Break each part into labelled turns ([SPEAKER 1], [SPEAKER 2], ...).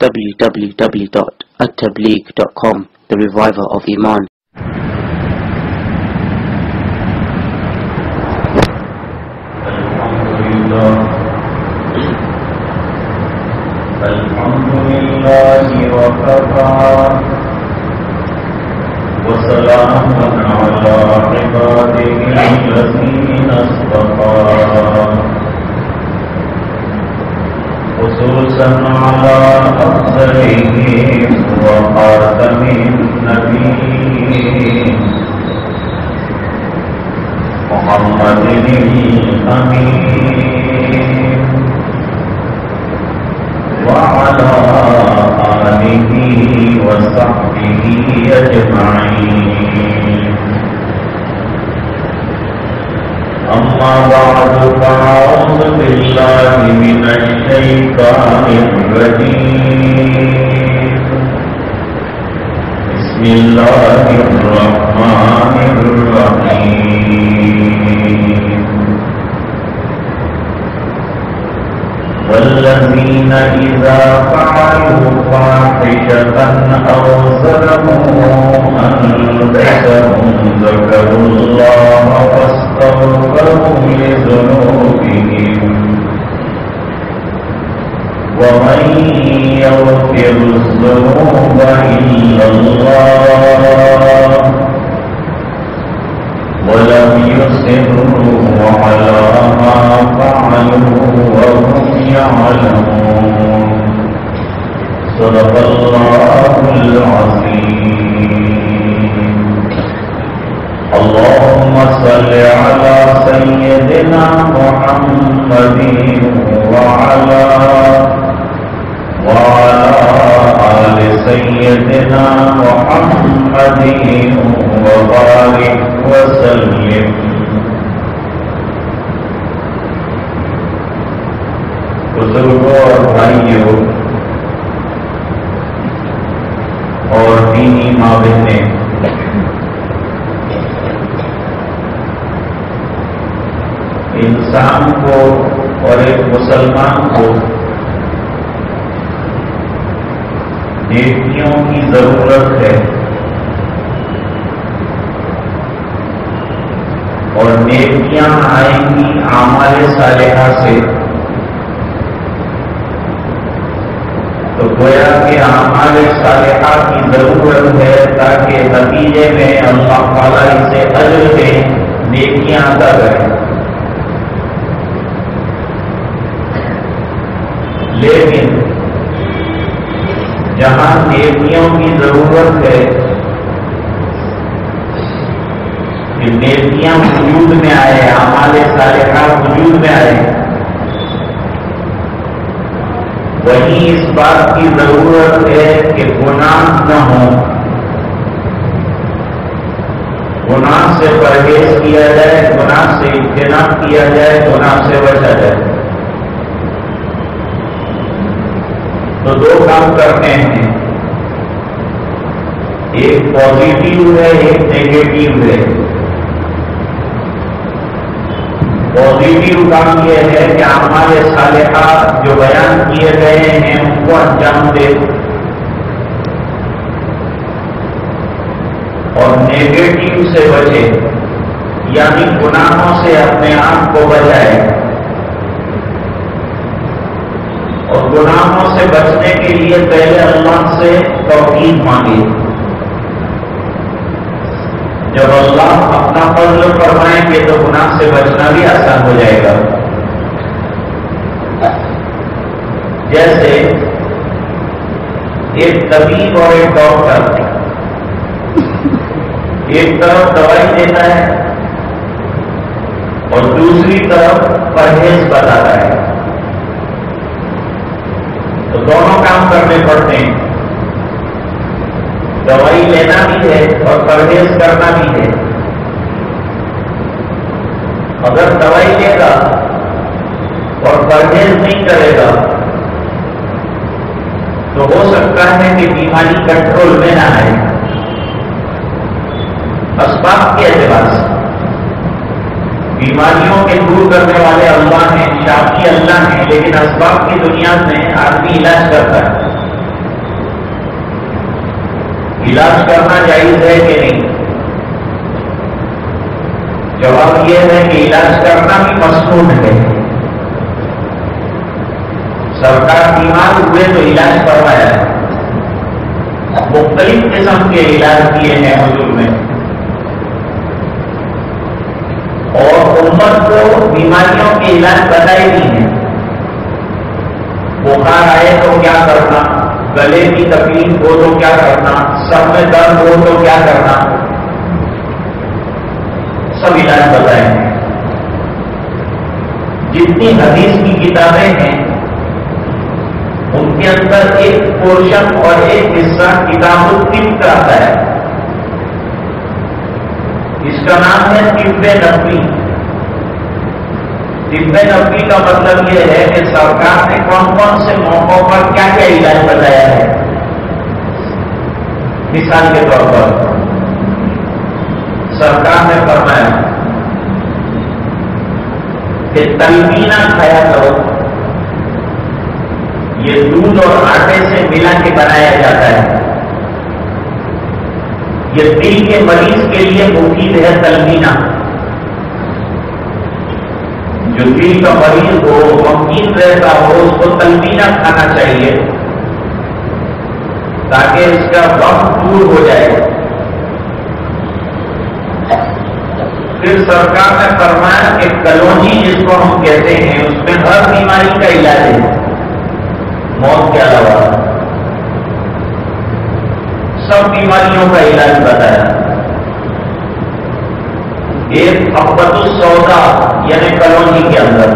[SPEAKER 1] www.attableek.com, the reviver of Iman.
[SPEAKER 2] Alhamdulillah wa kafa wa salamun ala ibadihi alladhina istafa khususan ala afdalihim wa khatamin nabiyyin Muhammadin al-amin وعلى آله وصحبه أجمعين أما بعد فأعوذ بالله من الشيطان الرجيم بسم الله الرحمن الرحيم والذين إذا فعلوا فاحشة أو ظلموا أنفسهم ذكروا الله فاستغفروا لذنوبهم ومن يغفر الذنوب إلا الله ولم يصروا على ما فعلوا وهم يعلمون صدق الله العظيم اللهم صل على سيدنا محمد وعلى آل سيدنا محمد وبارك وسلم بزرگوں اور بھائیوں اور دینی ماں بہنیں، انسان کو اور ایک مسلمان کو نیکیوں کی ضرورت ہے اور نیکیاں آئیں گی اعمال صالحہ سے، تو گویا کہ اعمال صالحہ کی ضرورت ہے تاکہ نتیجے میں اللہ تعالیٰ اسے اجر میں نیکیاں ادا کریں. لیکن جہاں نیکیوں کی ضرورت ہے کہ نیکیاں وجود میں آئے، اعمال صالحہ وجود میں آئے، وہیں اس بات کی ضرورت ہے کہ گناہ نہ ہو، گناہ سے پرہیز کیا جائے، گناہ سے اجتناب کیا جائے، گناہ سے بچا جائے. تو دو کام کرنے ہیں، ایک پازیٹیو ہے، ایک نیگیٹو ہے. پازیٹیو کام یہ ہے کہ اعمال صالحہ جو بیان کیے گئے ہیں ان کو انجام دے، اور نیگیٹو سے بچے، یعنی گناہوں سے اپنے آپ کو بچائے. اور گناہوں سے بچنے کے لیے پہلے اللہ سے توفیق مانگے. جب اللہ اپنا فضل فرمائیں گے تو گناہ سے بچنا بھی آسان ہو جائے گا. جیسے ایک طبیب اور ایک ڈاکٹر ایک طرف دوائی دیتا ہے اور دوسری طرف پرہیز بتاتا ہے، تو دونوں کام کرنے پڑتے ہیں. دوائی لینا بھی ہے اور پرہیز کرنا بھی ہے. اگر دوائی لے گا اور پرہیز نہیں کرے گا تو ہو سکتا ہے کہ بیماری کنٹرول میں نہ آئے. اسباب کے اعتبار سے بیماریوں کے دور کرنے والے اللہ ہیں، شافی اللہ ہیں، لیکن اسباب کی دنیا میں آدمی علاج کرتا ہے. علاج کرنا جائز ہے کہ نہیں؟ جواب یہ ہے کہ علاج کرنا بھی مسنون ہے. سرکار بیمار ہوئے تو علاج کروایا ہے. مختلف قسم کے علاج کیے ہیں حضور نے، اور امت کو بیماریوں کے علاج بتائے بھی ہیں. بخار آئے تو کیا کرنا، گلے کی تکلیف ہو تو کیا کرنا، سر میں درد ہو تو کیا کرنا، سب علاج بتائے ہیں. جتنی حدیث کی کتابیں ہیں ان کے اندر ایک پورشن اور ایک حصہ کتاب الطب کا آتا ہے. اس کا نام ہے طب نبوی. طب نبوی کا مطلب یہ ہے کہ سرکار نے کون کون سے موقعوں پر کیا کیا علاج بتایا ہے. مثال کے طور پر سرکار نے فرمایا کہ تلبینہ کھایا کرو. یہ دودھ اور آٹے سے ملا کے بنایا جاتا ہے. یہ دل کے مریض کے لیے مفید ہے تلبینہ. جو دل کا مریض ہو، غمگین رہتا ہو، اس کو تلبینہ کھانا چاہیے تاکہ اس کا غم دور ہو جائے. پھر سرکار نے فرمایا کہ کلونجی جس کو ہم کہتے ہیں اس میں ہر بیماری کا علاج ہے موت کے علاوہ. سب بیماریوں کا علاج بتایا. ایک حبۃ السودا یعنی کلونجی کے اندر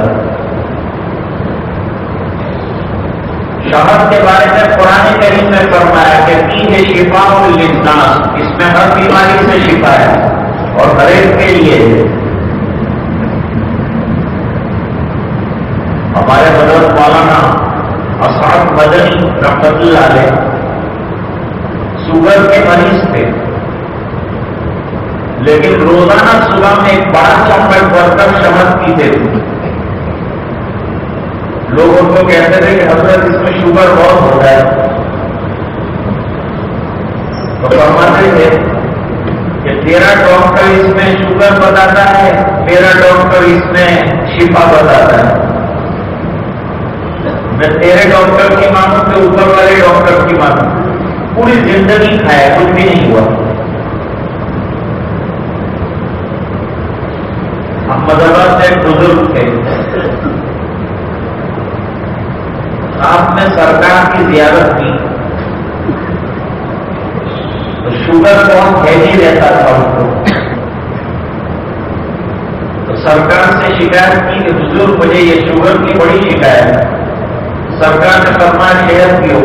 [SPEAKER 2] شہد کے بارے میں قرآن کریم میں فرمایا کہ فیہ شفاء للناس، اس میں ہر بیماری سے شفا ہے اور ہر ایک کے لیے. ہمارے حضرت مولانا اسعد مدنی رحمۃ اللہ علیہ شوگر کے مریض تھے، لیکن روزانہ صبح میں ایک بڑا چمچ بھر کر شہد پیتے تھے. لوگ ان کو کہتے تھے کہ حضرت اس میں شوگر بہت ہوتا ہے، تو فرماتے تھے کہ تیرا ڈاکٹر اس میں شوگر بتاتا ہے، میرا ڈاکٹر اس میں شفا بتاتا ہے. میں تیرے ڈاکٹر کی مانوں کہ اوپر والے ڈاکٹر کی مانوں. پوری زندگی کھایا، کچھ بھی نہیں ہوا. احمدآباد سے ایک بزرگ تھے، آپ نے سرکار کی زیارت کی تو شوگر بہت ہیوی رہتا تھا ان کو. تو سرکار سے شکایت کی کہ حضور مجھے یہ شوگر کی بڑی شکایت ہے. سرکار نے فرمایا شہد پیو.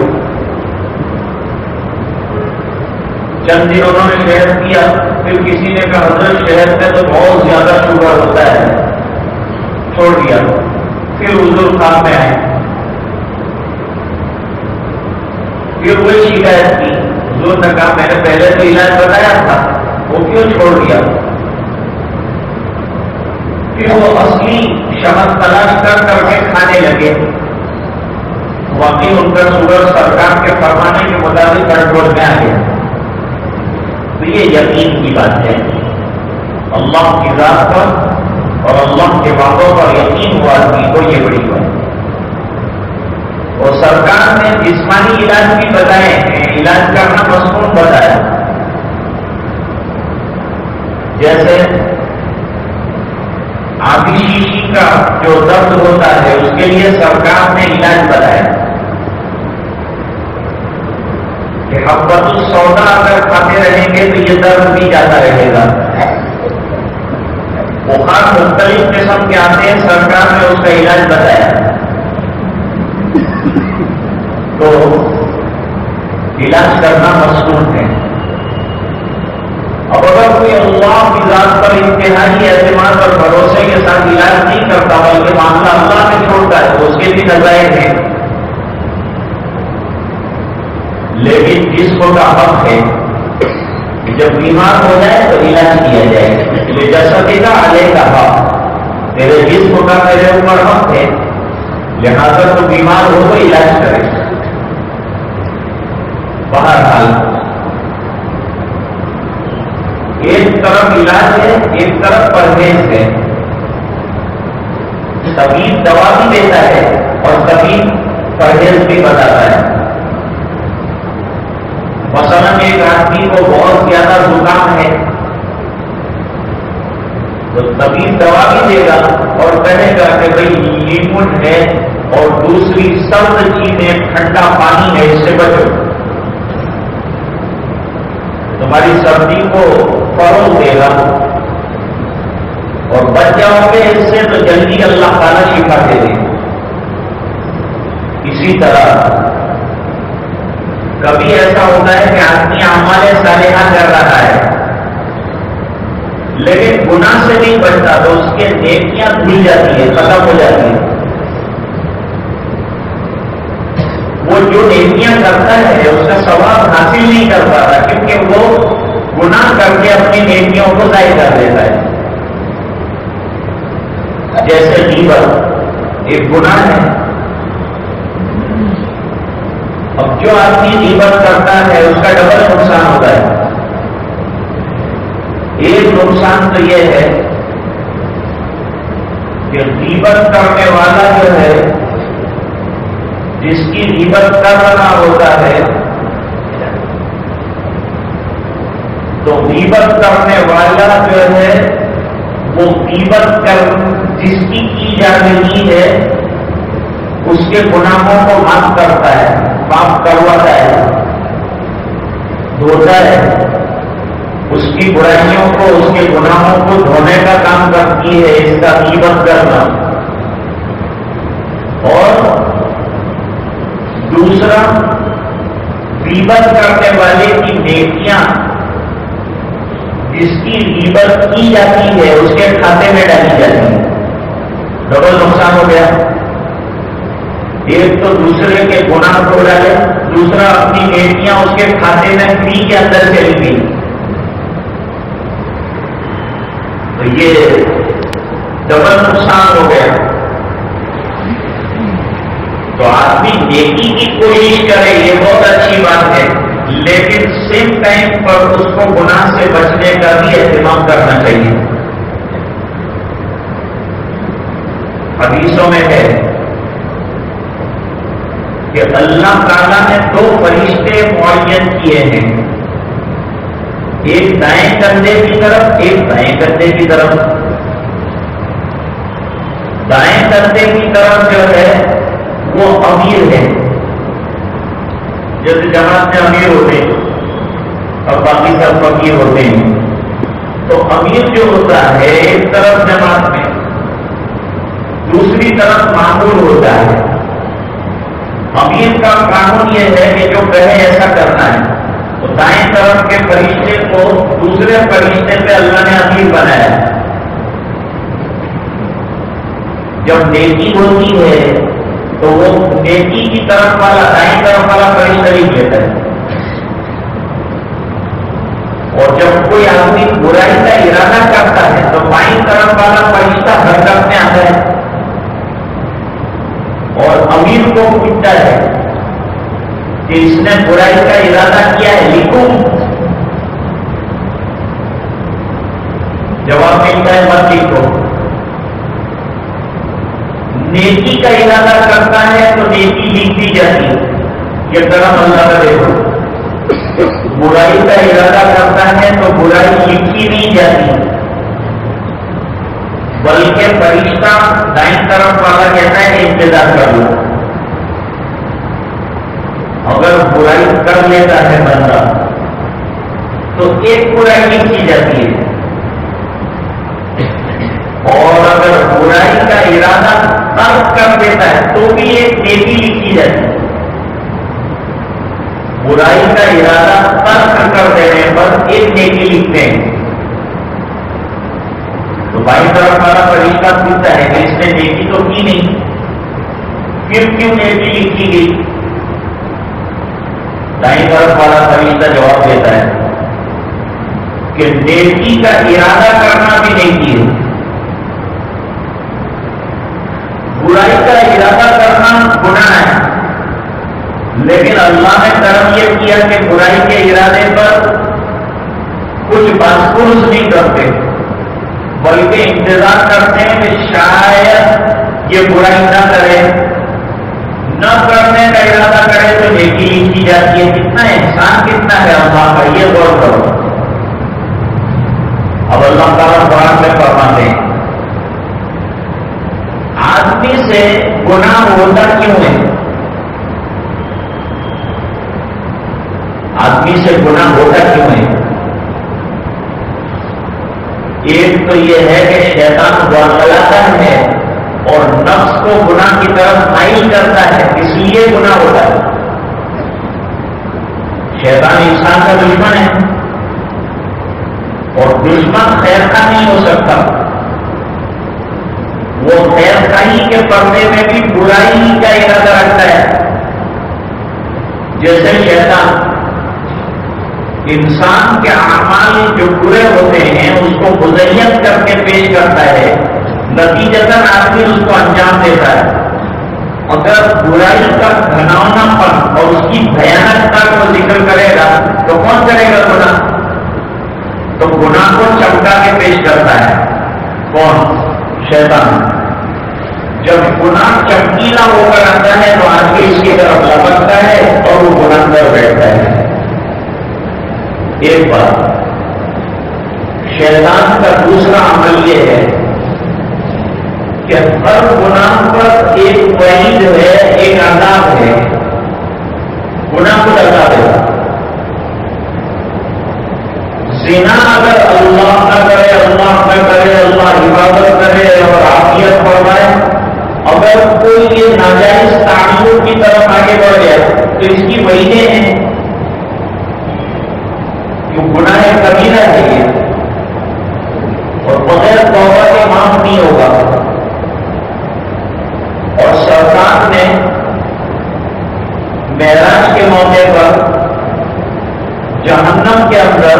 [SPEAKER 2] چند دن انہوں نے شہد کیا، پھر کسی نے کہا حضرت شہد میں تو بہت زیادہ شوگر ہوتا ہے، چھوڑ دیا. پھر حضور خان میں آئے، پھر وہی شکایت کی. حضور نے کہا میں نے پہلے تو علاج بتایا تھا، وہ کیوں چھوڑ دیا؟ پھر وہ اصلی شہد تلاش کر کے کھانے لگے. واقعی ان کا شوگر سرکار کے فرمانے کے مطابق کنٹرول میں آ گیا. تو یہ یقین کی بات ہے. اللہ کی ذات پر اور اللہ کے وعدوں پر یقین ہوا آدمی کو یہ بڑی بات. اور سرکار نے جسمانی علاج بھی بتائے ہیں، علاج کرنا مسنون بتایا. جیسے آدھی شیشی کا جو درد ہوتا ہے اس کے لیے سرکار نے علاج بتایا کہ حبۃ السودا اگر کھاتے رہیں گے تو یہ درد بھی جاتا رہے گا. بخار مختلف قسم کے آتے ہیں، سرکار نے اس کا علاج بتایا. تو علاج کرنا مسنون ہے. اب اگر کوئی اللہ کی ذات پر انتہائی اعتماد اور بھروسے کے ساتھ علاج نہیں کرتا بلکہ معاملہ اللہ میں چھوڑتا ہے تو اس کے بھی نظائر ہیں. لیکن جسم کا حق ہے کہ جب بیمار ہو جائے تو علاج کیا جائے. جسدی کا علیہ کا حق، تیرے جسم کا میرے اوپر حق ہے، لہذا تو بیمار ہو تو علاج کرے. بہرحال طرف علاج ہے، ایک طرف پرہیز ہے. طبیب دوا بھی دیتا ہے اور طبیب پرہیز بھی بتاتا ہے. مثلاً ایک آدمی کو بہت زیادہ زکام ہے تو طبیب دوا بھی دے گا اور کہے گا کہ بھئی لیمون ہے اور دوسری سرد چیزیں، ٹھنڈا پانی ہے، اس سے بچو، تمہاری سردی کو فروغ دے گا اور بچ جاؤ گے اس سے تو جلدی اللہ تعالیٰ شفا دے دے. اسی طرح کبھی ایسا ہوتا ہے کہ آدمی اعمال صالحہ کر رہا ہے لیکن گناہ سے نہیں بچتا تو اس کے نیکیاں بھول جاتی ہیں، ختم ہو جاتی ہیں. وہ جو نیکیاں کرتا ہے اس کا ثواب حاصل نہیں کر پاتا کیونکہ وہ گناہ کر کے اپنی نیکیوں کو ضائع کر دیتا ہے. جیسے غیبت ایک گناہ ہے. اب جو آدمی غیبت کرتا ہے اس کا ڈبل نقصان ہوتا ہے. ایک نقصان تو یہ ہے کہ غیبت کرنے والا جو ہے، جس کی غیبت کر رہا ہوتا ہے، تو غیبت کرنے والا جو ہے وہ غیبت کر جس کی جا رہی ہے اس کے گناہوں کو معاف کرتا ہے، معاف کرواتا ہے، دھوتا ہے. اس کی برائیوں کو، اس کے گناہوں کو دھونے کا کام کرتی ہے اس کا غیبت کرنا. اور دوسرا، غیبت کرنے والے کی نیکیاں جس کی غیبت کی جاتی ہے اس کے کھاتے میں ڈالی جاتی ہے. ڈبل نقصان ہو گیا. ایک تو دوسرے کے گناہ کو ڈالے، دوسرا اپنی نیکیاں اس کے کھاتے میں فری کے اندر چلی گئی. تو یہ ڈبل نقصان ہو گیا. تو آدمی نیکی کی کوشش کرے یہ بہت اچھی بات ہے، لیکن سیم ٹائم پر اس کو گناہ سے بچنے کا بھی اہتمام کرنا چاہیے. حدیثوں میں ہے کہ اللہ تعالیٰ نے 2 فرشتے معین کیے ہیں، ایک دائیں کندھے کی طرف، ایک بائیں کندھے کی طرف. دائیں کندھے کی طرف جو ہے وہ امیر ہے، جیسے جماعت میں امیر ہوتے ہیں اور باقی سب فقیر ہوتے ہیں. تو امیر جو ہوتا ہے ایک طرف جماعت میں، دوسری طرف معمول ہوتا ہے. امیر کا قانون یہ ہے کہ جو کہے ایسا کرنا ہے. تو دائیں طرف کے فرشتے کو دوسرے فرشتے پہ اللہ نے امیر بنایا. جب نیکی ہوتی ہے تو وہ نیکی کی طرف والا، دائیں طرف والا فرشتہ لکھ لیتا ہے. اور جب کوئی آدمی برائی کا ارادہ کرتا ہے تو بائیں طرف والا فرشتہ حرکت میں آتا ہے اور امیر کو پوچھتا ہے کہ اس نے برائی کا ارادہ کیا ہے، لکھوں. جواب ملتا ہے مت لکھو. نیکی کا ارادہ کرتا ہے تو نیکی لکھ دی جاتی ہے، یہ کرم اللہ کا دیکھو. برائی کا ارادہ کرتا ہے تو برائی لکھی نہیں جاتی، بلکہ فرشتہ دائیں طرف والا کہتا ہے انتظار کر لو. اگر برائی کر لیتا ہے بندہ تو ایک برائی لکھی جاتی ہے، اور اگر برائی کا ارادہ ترک کر دیتا ہے تو بھی ایک نیکی لکھی جاتی ہے. برائی کا ارادہ ترک کر دینے پر ایک نیکی لکھتے ہیں. تو بائیں طرف والا فرشتہ پوچھتا ہے کہ اس نے نیکی تو کی نہیں، پھر کیوں نیکی لکھی گئی؟ دائیں طرف والا فرشتہ جواب دیتا ہے کہ نیکی کا ارادہ کرنا بھی نیکی ہے، برائی کا ارادہ کرنا گناہ ہے. لیکن اللہ نے کرم یہ کیا کہ برائی کے ارادے پر کچھ باسپورس نہیں کرتے، بلکہ انتظار کرتے ہیں کہ شاید یہ برائی نہ کرے، نہ کرنے کا ارادہ کرے تو نیکی لکھی جاتی ہے. کتنا احسان کتنا ہے اللہ کا، یہ غور کرو. اب اللہ تعالیٰ قرآن میں فرماتے ہیں آدمی سے گناہ ہوتا کیوں ہے؟ آدمی سے گناہ ہوتا کیوں ہے؟ ایک تو یہ ہے کہ شیطان ورگلاتا ہے اور نفس کو گناہ کی طرف مائل کرتا ہے، اس لیے گناہ ہوتا ہے. شیطان انسان کا دشمن ہے اور دشمن خیر کا نہیں ہو سکتا. وہ خیر خائی کے پردے میں بھی برائی کا ارادہ رکھتا ہے. جیسے شیطان انسان کے اعمال جو برے ہوتے ہیں اس کو مزین کر کے پیش کرتا ہے، نتیجتاً آدمی اس کو انجام دیتا ہے. اگر برائی کا گھناؤنا پن اور اس کی بھیانکتا کو ذکر کرے گا تو کون کرے گا گناہ؟ تو گناہ کو چمکا کے پیش کرتا ہے کون؟ شیطان. جب گناہ چمکیلا ہو کر آتا ہے تو آدمی اس کی طرف لپکتا ہے اور وہ گناہ کر بیٹھتا ہے. ایک بات، شیطان کا دوسرا عمل یہ ہے کہ ہر گناہ پر ایک وعید ہے، ایک عذاب ہے. گناہ کو لگا دے گا. زنا اگر اللہ نہ کرے، اللہ نہ کرے، اللہ حفاظت کرے اور عافیت فرمائے، اگر کوئی یہ ناجائز تعلق کی طرف آگے بڑھ گیا تو اس کی وجہیں ہیں کہ گناہ کبیرہ ہے یہ اور بغیر توبہ کے معاف نہیں ہوگا. اور سرکار نے معراج کے موقع پر جہنم کے اندر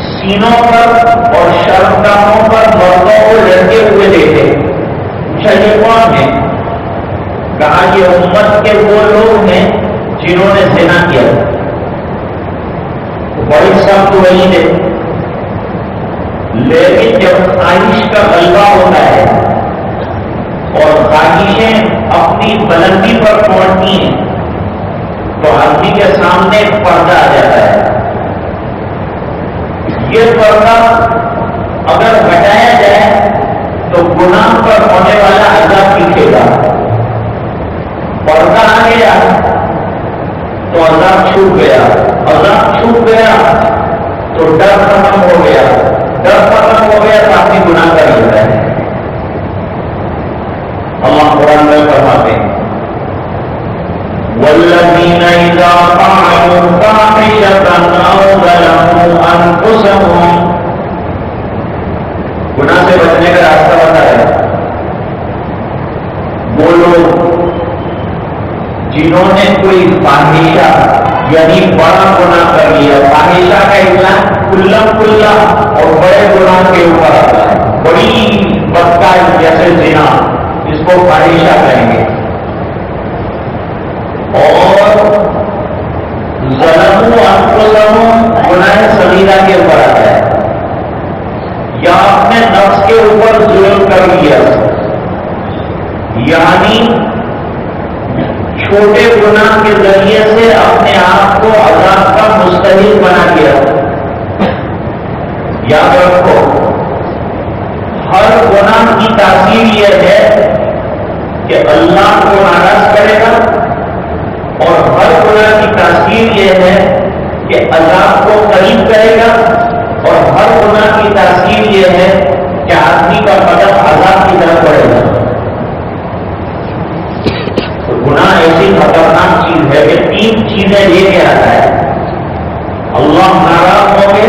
[SPEAKER 2] سینوں پر اور شرمگاہوں پر مردوں کو لڑکے ہوئے دیکھے. یہ کون ہے؟ کہا یہ امت کے وہ لوگ ہیں جنہوں نے زنا کیا. بڑی سخت وہی ہے، لیکن جب خواہش کا غلبہ ہوتا ہے اور خواہشیں اپنی بلندی پر پہنچتی ہیں تو آدمی کے سامنے پردہ آ جاتا ہے. یہ پردہ اگر ہٹایا جائے تو گناہ پر ہونے والا عذاب دکھے گا. پردہ آ گیا تو عذاب چھوٹ گیا، عذاب چھوٹ گیا تو ڈر ختم ہو گیا، ڈر ختم ہو گیا تو آدمی گناہ کر لیتا ہے. اللہ قرآن میں فرماتے ہیں وَالَّذِينَ إِذَا فَعَلُوا فَاحِشَةً أَوْ ظَلَمُوا أَنفُسَهُمْ. گناہ سے بچنے کا راستہ بتایا. وہ لوگ جنہوں نے کوئی فاحشہ یعنی بڑا گناہ کر لیا. فاحشہ کا اطلاق کلا اور بڑے گناہ کے اوپر آتا ہے. بڑی بدکاری جیسے زنا، اس کو فاحشہ کہیں گے. اور ظلموا انفسہم گناہ صغیرہ کے اوپر آتا ہے، یا اپنے نفس کے اوپر ظلم کر لیا، یعنی چھوٹے گناہ کے ذریعے سے اپنے آپ کو عذاب کا مستحق بنا دیا. یاد رکھو ہر گناہ کی تاثیر یہ ہے کہ اللہ کو ناراض کرے گا اور ہر گناہ کی تاثیر یہ ہے کہ عذاب کو قریب کرے گا اور ہر گناہ کی تاثیر یہ ہے کہ آدمی کا قدم عذاب کی طرف بڑھے گا. تو گناہ ایسی خطرناک چیز ہے کہ تین چیزیں لے کے آتا ہے. اللہ ناراض ہوں گے،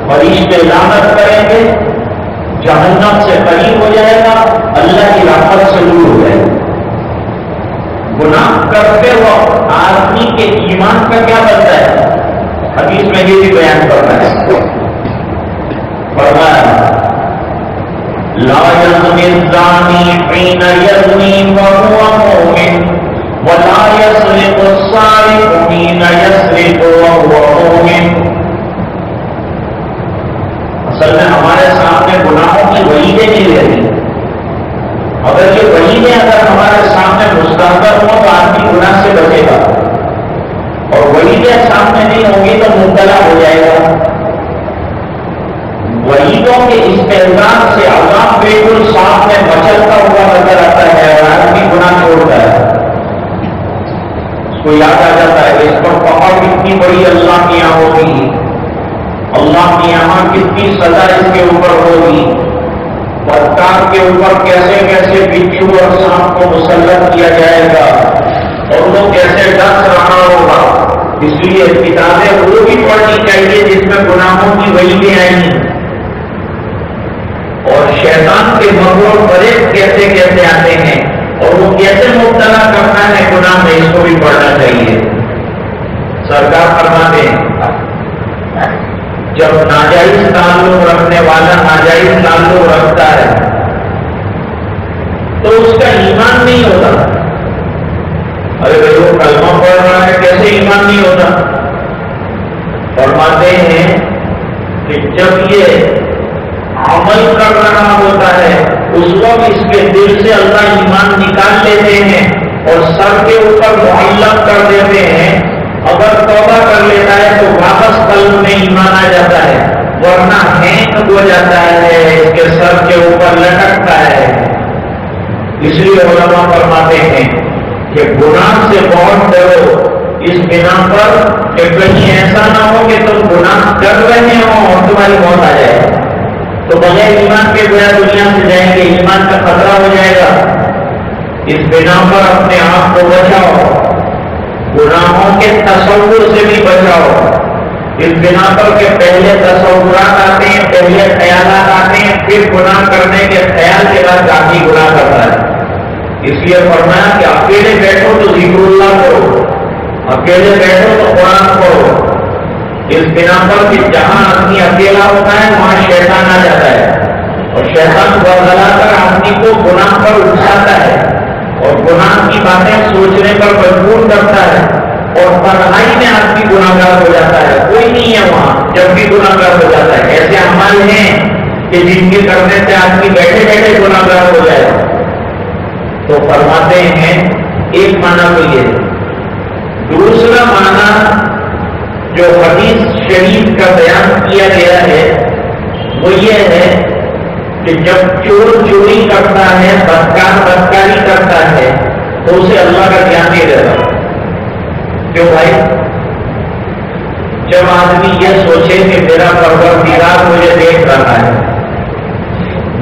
[SPEAKER 2] فرشتے لعنت کریں گے، جہنم سے قریب ہو جائے گا، اللہ کی رحمت سے دور ہو جائے گا. گناہ کرتے وقت آدمی کے ایمان کا کیا بنتا ہے؟ حدیث میں یہ بھی بیان کرنا ہے. فرمایا لا يزني الزاني حين يزني وهو مؤمن ولا يسرق السارق حين يسرق وهو مؤمن. میں نہیں ہوگی تو مبتلا ہو جائے گا. وعیدوں کے استعمال سے عذاب بالکل صاف میں مچلتا ہوا نظر آتا ہے اور آدمی گناہ چھوڑتا ہے. اس کو یاد آ جاتا ہے اس پر پہاڑ کتنی بڑی اللہ کی یہاں ہوگی, اللہ کی یہاں کتنی سزا اس کے اوپر ہوگی, بدکار کے اوپر کیسے کیسے بچھو اور سانپ کو مسلط کیا جائے گا اور وہ کیسے ڈس رہا ہوگا. اس لیے کتابیں وہ بھی پڑھنی چاہیے جس میں گناہوں کی وعیدیں آئیں, اور شیطان کے مغرور فریب کیسے کیسے آتے ہیں اور وہ کیسے مبتلا کرتا ہے گناہ میں, اس کو بھی پڑھنا چاہیے. سرکار فرماتے ہیں جب ناجائز تعلق رکھنے والا ناجائز تعلق رکھتا ہے تو اس کا ایمان نہیں ہوتا. ارے بھائی وہ کلمہ پڑھ رہا ہے کیسے ایمان نہیں ہوتا؟ فرماتے ہیں کہ جب یہ عمل کر رہا ہوتا ہے اس وقت اس کے دل سے اللہ ایمان نکال لیتے ہیں اور سر کے اوپر معلق کر دیتے ہیں. اگر توبہ کر لیتا ہے تو واپس قلب میں ایمان آ جاتا ہے, ورنہ ہینگ ہو جاتا ہے, اس کے سر کے اوپر لٹکتا ہے. اس لیے علماء فرماتے ہیں کہ گناہ سے بہت ڈرو, اس بنا پر کہ کہیں ایسا نہ ہو کہ تم گناہ کر رہے ہو اور تمہاری موت آ جائے تو بغیر ایمان کے گویا دنیا سے جائیں گے, ایمان کا خطرہ ہو جائے گا. اس بنا پر اپنے آپ کو بچاؤ, گناہوں کے تصور سے بھی بچاؤ. اس بنا پر کہ پہلے تصورات آتے ہیں, پہلے خیالات آتے ہیں, پھر گناہ کرنے کے خیال کے بعد آدمی گناہ کرتا ہے. اس لیے فرمایا کہ اکیلے بیٹھو تو ذکر اللہ کرو, اکیلے بیٹھو تو قرآن پڑھو. اس بنا پر کہ جہاں آدمی اکیلا ہوتا ہے وہاں شیطان آ جاتا ہے اور شیطان برگلا کر آدمی کو گناہ پر اٹھاتا ہے اور گناہ کی باتیں سوچنے پر مجبور کرتا ہے اور تنہائی میں آدمی گناہگار ہو جاتا ہے. کوئی نہیں ہے وہاں جب بھی گناہگار ہو جاتا ہے. ایسے اعمال ہیں کہ جن کے کرنے سے آدمی بیٹھے بیٹھے گناہگار ہو جائے. تو فرماتے ہیں ایک معنی تو یہ, دوسرا معنی جو حدیث شریف کا بیان کیا گیا ہے وہ یہ ہے کہ جب چور چوری کرتا ہے, بدکار بدکاری کرتا ہے تو اسے اللہ کا دھیان نہیں رہتا. کیوں بھائی؟ جب آدمی یہ سوچے کہ میرا پروردگار مجھے دیکھ رہا ہے,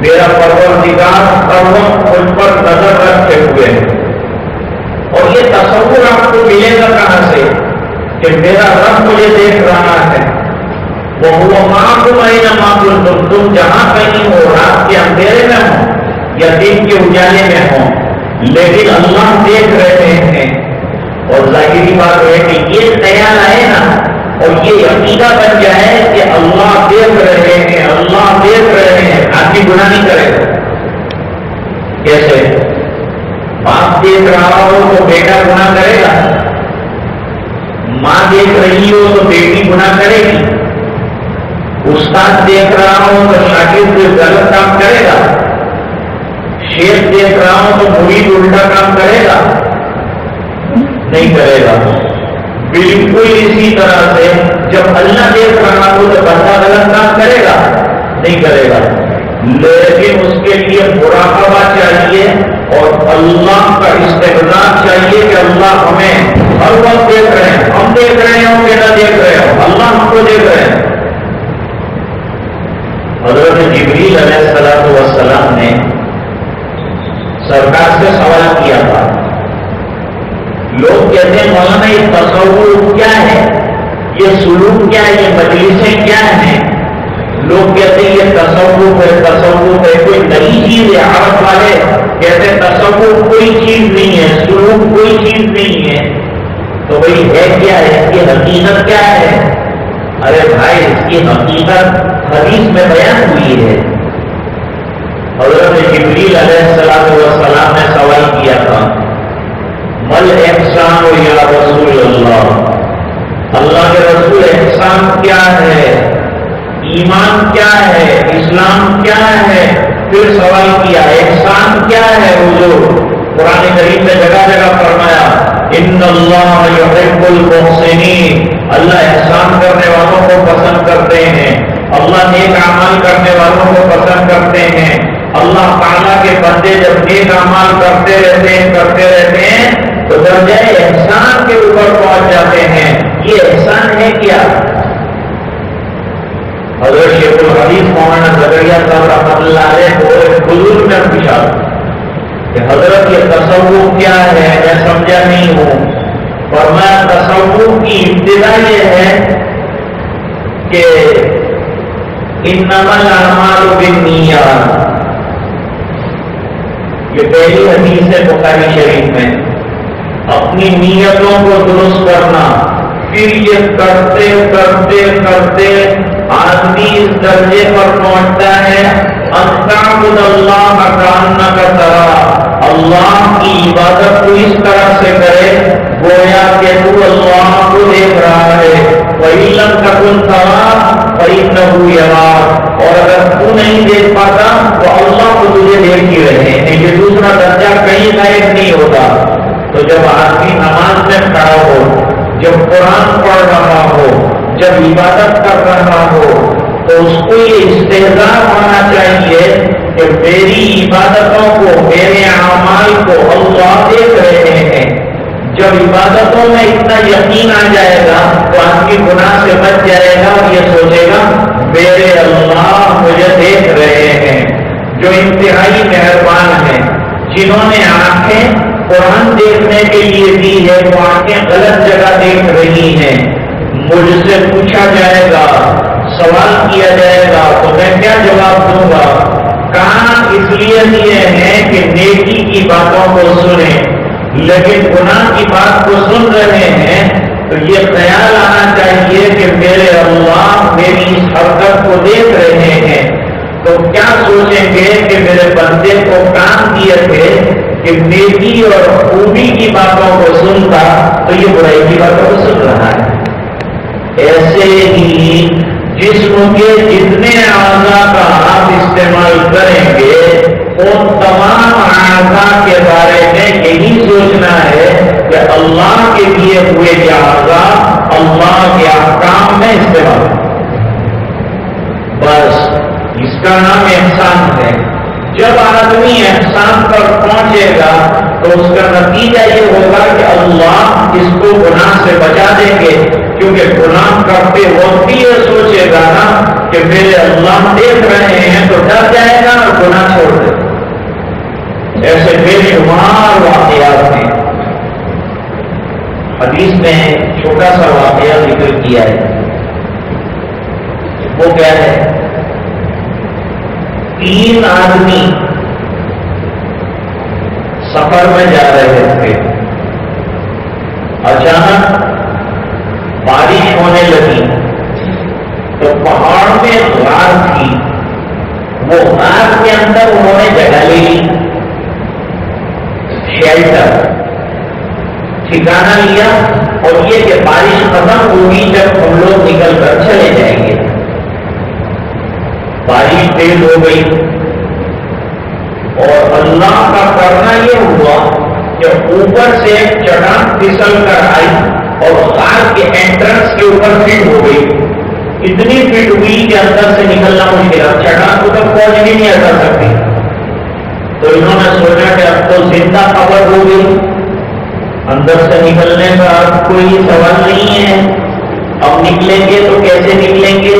[SPEAKER 2] میرا پروردگار ہر وقت مجھ پر نظر رکھتے ہوئے ہے, اور یہ تصور آپ کو ملے گا کہاں سے کہ میرا رب مجھے دیکھ رہا ہے. وہ معلوم تم جہاں کہیں ہو, رات کے اندھیرے میں ہو یا دن کے اجالے میں ہو, لیکن اللہ دیکھ رہے ہیں. اور ظاہری بات ہے کہ یہ خیال آئے نا اور یہ عقیدہ بن جائے کہ اللہ دیکھ رہے ہیں, اللہ دیکھ رہے ہیں, آدمی گناہ نہیں کرے. کیسے؟ باپ دیکھ رہا ہو تو بیٹا گناہ کرے گا, ماں دیکھ رہی ہو تو بیٹی گناہ کرے گی, استاد دیکھ رہا ہو تو شاگرد غلط کام کرے گا, شیخ دیکھ رہا ہو تو مرید الٹا کام کرے گا, نہیں کرے گا. بالکل اسی طرح سے جب اللہ دیکھ رہا ہو تو بندہ غلط کام کرے گا, نہیں کرے گا. لیکن اس کے لیے مراقبہ چاہیے اور اللہ کا استقبال چاہیے کہ اللہ ہمیں ہر وقت دیکھ رہے ہیں, ہم دیکھ رہے ہوں کہ نہ دیکھ رہے ہوں, اللہ ہم کو دیکھ رہے ہیں. حضرت جبریل علیہ السلام نے سرکار سے سوال کیا تھا. لوگ کہتے ہیں مولانا یہ تصور کیا ہے, یہ سلوک کیا ہے, یہ مجلسیں کیا ہیں. لوگ کہتے ہیں یہ تصوف ہے, تصوف ہے, کوئی نئی چیز ہے. عرب والے کہتے ہیں تصوف کوئی چیز نہیں ہے, سلوک کوئی چیز نہیں ہے. تو بھائی ہے کیا ہے, اس کی حقیقت کیا ہے؟ ارے بھائی اس کی حقیقت حدیث میں بیان ہوئی ہے. حضرت جبریل علیہ السلام نے سوال کیا تھا مل احسان یا رسول اللہ, اللہ کے رسول احسان کیا ہے, ایمان کیا ہے, اسلام کیا ہے؟ پھر سوال کیا احسان کیا ہے حضور؟ قرآن کریم نے جگہ جگہ فرمایا ان اللہ یحب المحسنین, اللہ احسان کرنے والوں کو پسند کرتے ہیں، اللہ نیک اعمال کرنے والوں کو پسند کرتے ہیں۔ اللہ تعالیٰ کے بندے جب نیک اعمال کرتے رہتے ہیں تو درجہ احسان کے اوپر پہنچ جاتے ہیں۔ یہ احسان ہے کیا؟ حضرت شیخ الحدیث مولانا زکریا صاحب رحمۃ اللہ علیہ کو ایک بزرگ نے پوچھا کہ حضرت یہ تصوف کیا ہے، میں سمجھا نہیں ہوں۔ فرمایا تصوف کی ابتدا یہ ہے کہ انما الاعمال بالنیات، یہ پہلی حدیث ہے بخاری شریف میں، اپنی نیتوں کو درست کرنا۔ پھر یہ کرتے کرتے کرتے آدمی اس درجے پر پہنچتا ہے اَتَعْبُدَ اللَّهَ كَأَنَّكَ تَرَاهُ، اللہ کی عبادت کو اس طرح سے کرے گویا کہ تو اللہ کو دیکھ رہا ہے۔ وَإِن لَّمْ تَكُن تَرَاهُ فَإِنَّهُ يَرَاكَ، اور اگر تو نہیں دیکھ پاتا تو اللہ کو تجھے دیکھ ہی رہے ہیں۔ یہ دوسرا درجہ کہیں غائب نہیں ہوتا۔ تو جب آدمی نماز میں کھڑا ہو، جب قرآن پڑھ رہا ہو، جب عبادت کر رہا ہو، تو اس کو یہ استحضار ہونا چاہیے کہ میری عبادتوں کو، میرے اعمال کو اللہ دیکھ رہے ہیں۔ جب عبادتوں میں اتنا یقین آ جائے گا تو آدمی گناہ سے بچ جائے گا اور یہ سوچے گا میرے اللہ مجھے دیکھ رہے ہیں۔ جو انتہائی مہربان ہیں، جنہوں نے آنکھیں قرآن دیکھنے کے لیے دی ہے، وہ آنکھیں غلط جگہ دیکھ رہی ہیں۔ مجھ سے پوچھا جائے گا، سوال کیا جائے گا تو میں کیا جواب دوں گا؟ کان اس لیے دیے ہیں کہ نیکی کی باتوں کو سنیں، لیکن گناہ کی بات کو سن رہے ہیں تو یہ خیال آنا چاہیے کہ میرے اللہ میری اس حرکت کو دیکھ رہے ہیں۔ تو کیا سوچیں گے کہ میرے بندے کو کام دیے تھے کہ نیکی اور خوبی کی باتوں کو سنتا تو یہ برائی کی باتوں کو سن رہا ہے۔ ایسے ہی جسم کے جتنے اعضاء کا آپ استعمال کریں گے ان تمام اعضاء کے بارے میں یہی سوچنا ہے کہ اللہ کے دیے ہوئے یہ اعضاء اللہ کے احکام میں استعمال، بس اس کا نام احسان ہے۔ جب آدمی احسان پر پہنچے گا تو اس کا نتیجہ یہ ہوگا کہ اللہ اس کو گناہ سے بچا دیں گے، کیونکہ گناہ کرتے وقت بھی یہ سوچے گا نا کہ میرے اللہ دیکھ رہے ہیں تو ڈر جائے گا اور گناہ چھوڑ دے۔ ایسے بے شمار واقعات ہیں، حدیث میں چھوٹا سا واقعہ ذکر کیا ہے۔ وہ کیا ہے؟ 3 آدمی سفر میں جا رہے تھے، اچانک بارش ہونے لگی تو پہاڑ میں غار تھی، وہ غار کے اندر انہوں نے جگہ لے لی، شیلٹر ٹھکانہ لیا، اور یہ کہ بارش ختم ہوگی جب ہم لوگ نکل کر چلے جائیں گے۔ بارش تیز ہو گئی اور اللہ کا کرنا یہ ہوا کہ اوپر سے ایک چٹان پھسل کر آئی اور غار کے انٹرنس کے اوپر فٹ ہو گئی۔ اتنی فٹ ہوئی کہ اندر سے نکلنا مشکل، چٹان کو تک پہنچ بھی نہیں کر سکتی۔ تو انہوں نے سوچا کہ اب تو زندہ خبر ہو گئی، اندر سے نکلنے کا کوئی سوال نہیں ہے، اب نکلیں گے تو کیسے نکلیں گے؟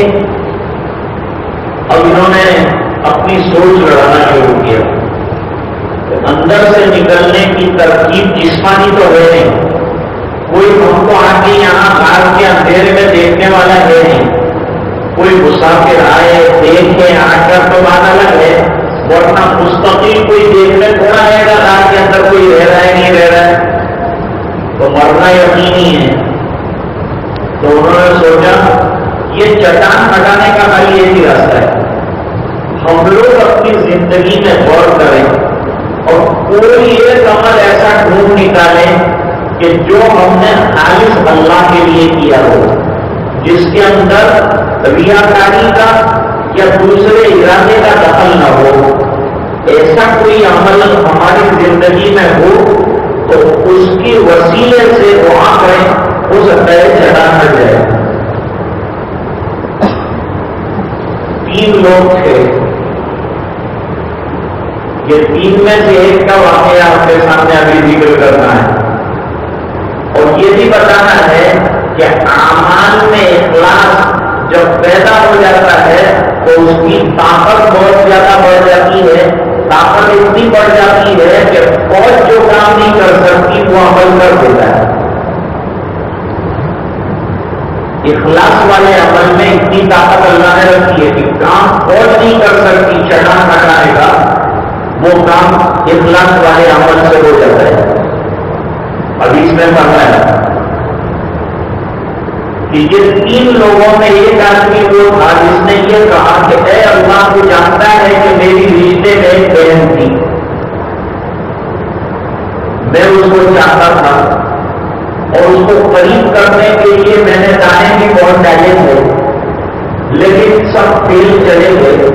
[SPEAKER 2] اب انہوں نے اپنی سوچ لڑانا شروع کیا۔ اندر سے نکلنے کی ترکیب جسمانی تو ہے نہیں، کوئی ہم کو آ کے یہاں غار کے اندھیرے میں دیکھنے والا ہے نہیں، کوئی مسافر آئے دیکھے آ کر تو بات الگ ہے، ورنہ مستقل کوئی دیکھنے تھوڑا آئے گا غار کے اندر کوئی رہ رہا ہے نہیں رہ رہا ہے، تو مرنا یقینی ہے۔ تو انہوں نے سوچا یہ چٹان ہٹانے کا حل یہ بھی راستہ ہے، ہم لوگ اپنی زندگی میں غور کریں اور کوئی ایک عمل ایسا ڈھونڈ نکالیں کہ جو ہم نے خالص اللہ کے لیے کیا ہو، جس کے اندر ریاکاری کا یا دوسرے ارادے کا دخل نہ ہو۔ ایسا کوئی عمل ہماری زندگی میں ہو تو اس کی وسیلے سے دعا کریں، ہو سکتا ہے چٹان ہٹ جائے۔ میں سے ایک کا واقعہ آپ کے سامنے ابھی ذکر کرنا ہے، اور یہ بھی بتانا ہے کہ اعمال میں اخلاص جب پیدا ہو جاتا ہے تو اس کی طاقت بہت زیادہ بڑھ جاتی ہے، طاقت اتنی بڑھ جاتی ہے کہ فوج جو کام نہیں کر سکتی وہ عمل کر دیتا ہے۔ اخلاص والے عمل میں اتنی طاقت اللہ نے رکھی ہے کہ کام فوج نہیں کر سکتی چٹان ہٹانے کا، وہ کام اخلاص والے عمل سے ہو جاتا ہے۔ ابھی اس میں فرمایا کہ یہ 3 لوگوں میں ایک آدمی وہ تھا جس نے یہ کہا کہ اے اللہ کو جانتا ہے کہ میری رشتے میں ایک بہن تھی، میں اس کو چاہتا تھا اور اس کو قریب کرنے کے لیے میں نے دانے بھی بہت ڈالے تھے، لیکن سب فیل چلے گئے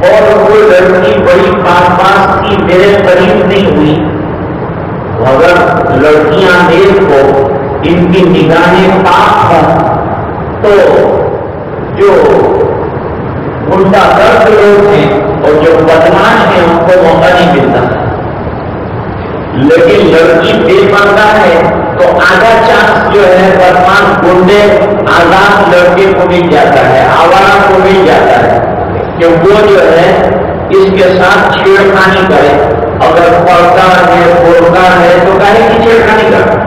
[SPEAKER 2] اور وہ لڑکی بڑی پاس کی میرے قریب نہیں ہوئی۔ اگر لڑکیاں نیک ہو، ان کی نگاہیں پاک ہوں تو جو الٹا درد لوگ ہیں اور جو بدماش ہیں ان کو موقع نہیں ملتا، لیکن لڑکی بے پردہ ہے تو آدھا چانس جو ہے بدماش گنڈے آزاد لڑکے کو مل جاتا ہے، آوارہ کو مل جاتا ہے کہ وہ جو ہے اس کے ساتھ چھیڑخانی کرے۔ اگر پردہ ہے بولتا ہے تو کہے کی چھیڑخانی کرے۔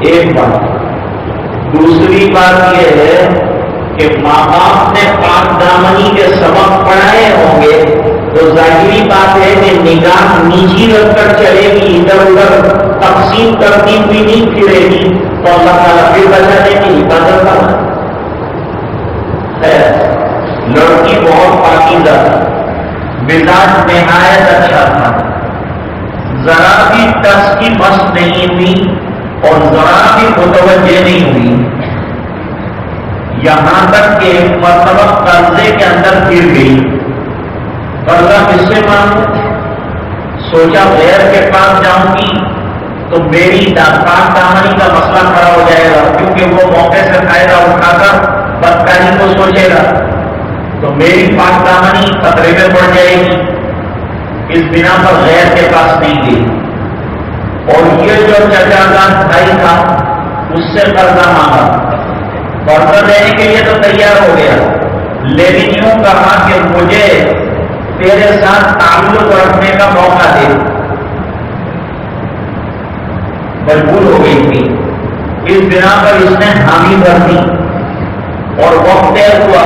[SPEAKER 2] ایک بات، دوسری بات یہ ہے کہ ماں باپ نے پاک دامنی کے سبق پڑھائے ہوں گے تو ظاہری بات ہے کہ نگاہ نیچی رکھ کر چلے گی، ادھر ادھر تقسیم کرتی ہوئی نہیں پھرے گی، تو اللہ تعالیٰ پھر بچانے کی حفاظت کرنا ہے۔ لڑکی بہت پاکیزہ تھا، مزاج نہایت اچھا تھا، ذرا بھی ٹس کی مست نہیں ہوئی اور ذرا بھی متوجہ نہیں ہوئی، یہاں تک کہ ایک مرتبہ قرضے کے اندر گر گئی۔ قرضہ کس سے مانگوں؟ سوچا غیر کے پاس جاؤں گی تو میری پاک دامنی کا مسئلہ کھڑا ہو جائے گا، کیونکہ وہ موقع سے فائدہ اٹھا کر بدکاری کو سوچے گا تو میری پاک دامنی خطرے میں پڑ جائے گی۔ اس بنا پر غیر کے پاس نہیں گئی، اور یہ جو چچا جان بھائی تھا اس سے قرضہ مانگا، قرضہ دینے کے لیے تو تیار ہو گیا، لیکن یوں کہا کہ مجھے تیرے ساتھ تعلق رکھنے کا موقع دے۔ مجبور ہو گئی تھی، اس بنا پر اس نے حامی بھر دی اور وقت طے ہوا،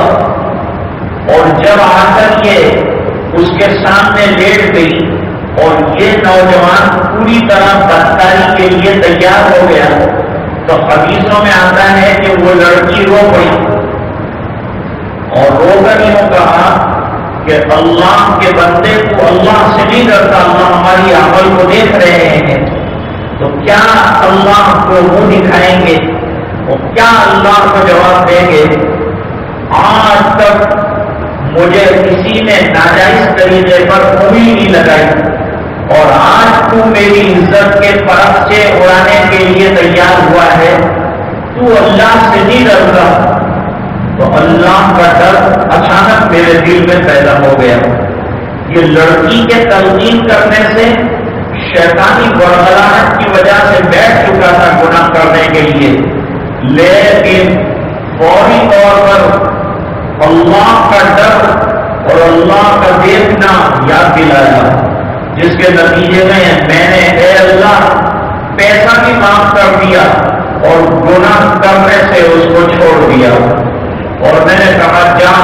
[SPEAKER 2] اور جب آ کر یہ اس کے سامنے لیٹ گئی اور یہ نوجوان پوری طرح بدکاری کے لیے تیار ہو گیا تو حدیثوں میں آتا ہے کہ وہ لڑکی رو پڑی اور رو کر یوں کہا کہ اللہ کے بندے کو اللہ سے نہیں ڈرتا، اللہ ہماری عمل کو دیکھ رہے ہیں تو کیا اللہ کو منہ دکھائیں گے اور کیا اللہ کو جواب دیں گے؟ آج تک مجھے کسی نے ناجائز طریقے پر انگلی نہیں لگائی اور آج تو میری عزت کے پرچے اڑانے کے لیے تیار ہوا ہے، تو اللہ سے نہیں ڈرتا۔ تو اللہ کا ڈر اچانک میرے دل میں پیدا ہو گیا۔ یہ لڑکی کے تلقین کرنے سے شیطانی بڑبڑاہٹ کی وجہ سے بیٹھ چکا تھا گناہ کرنے کے لیے، لیکن فوری طور پر اللہ کا ڈر اور اللہ کا دیکھنا یاد دلایا، جس کے نتیجے میں نے اے اللہ پیسہ بھی معاف کر دیا اور گناہ کرنے سے اس کو چھوڑ دیا، اور میں نے کہا جا